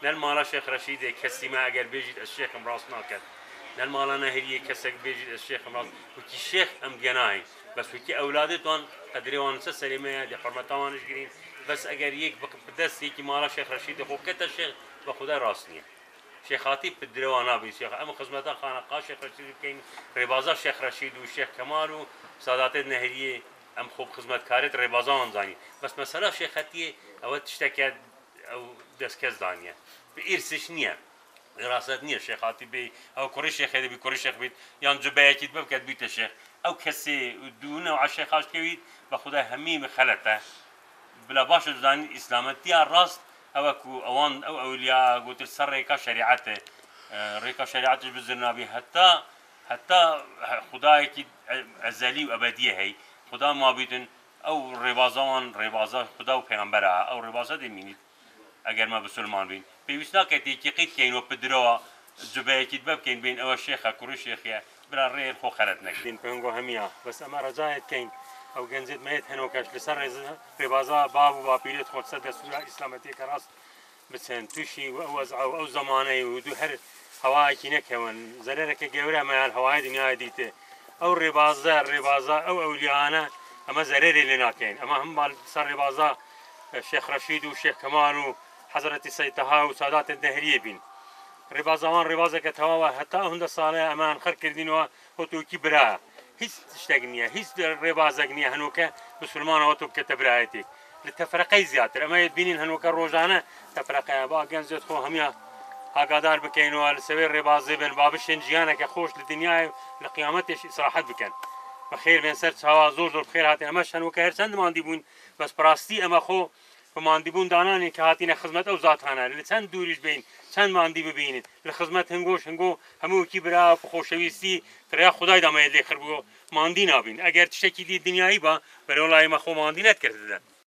نل مالا شيخ رشيد كسي ما أجر بيجي الشيخ مراس ناكد نل مالا نهرية كسك بيجي الشيخ مراس وكي الشيخ أم جناي بس وكي أولادي طن قدري وانسى سليمة دي حرمتان إشجرين بس أجر يك بدرس يكي مالا شيخ رشيد خو كتا الشيخ بخدا راسنيه شيخاتي بدروانا بي شيخ أما خدمتا خانقاه شيخ رشيد كين ربازا شيخ رشيد وشيخ كمال وسادات النهرية أم خوب خدمت كارت ربازان زاني بس مسألة شيخاتي أو تشتكي أو دسكز دانية بإرسش نية وراثة نية شيخاتي بي أو كوري شيخ هذا بي كوري شيخ بيت يان زباية كده بكت بيت الشيخ أو كسي دونه وعشيخاش كويت بخدا همي بخلته بلا باش زاني إسلامتي الراس أوكو أوان أو أولياء قلت السر ريكا شريعته ريكا شريعته بزرنا به حتى خداي كي أزلي وأبدية هي خدا ما بيتن أو ربازان خدا وبيغمبرها أو ربازة دمينيت أجر ما بسلمان بين بيوسنا كتي كيقيت كين وبدروا زباية كي دباب كين بين أو الشيخ كوري شيخيا بلا رير خو خلتنا كين بينجو هميا بس أما رجايت كين أو جنزت ميت هنوكش لسر ربازا باب وبابيلت خود سد سورة إسلامتي كراس بسن توشي وأوزع أو زماني ودو هر هواي كينك هون زررك جورا ما الهواي دنيا ديته أو ربازا أو أوليانا أما زرري لنا كين أما هم مال سر ربازا الشيخ رشيد والشيخ كمال وحضرة السيد طه وسادات الدهرية بين ربازا كتوا حتى هند صالح أمان خر كردينوا هتوكي برا هيس تشتغنيه هيس ربازقنيه هنوكا بسلمان وتوب كتبرايتك للتفرقة زيادة أما يبينين هنوكا روجانا تفرقة باقي زيد خو هميا هقدر بكينوا السوير ربازي بين بابشين جيانا كخوش للدنيا لقيامتش إصلاحات بكن بخير بين سرت هوا زور بخير هاتين أماش هنوكا هرسند ما عنديبون بس براستي أما خو فما عنديبون داناني كهاتين خدمت أو ذاتنا لسان دوريش بين سان ما عندي ببينين الخدمت هنگو همو کی برا خوشویستی تریا خدای دامه لی خربو ما عندي نابين اگر تشكي دي الدنيا با برولای ما خو ما عندي نت کرده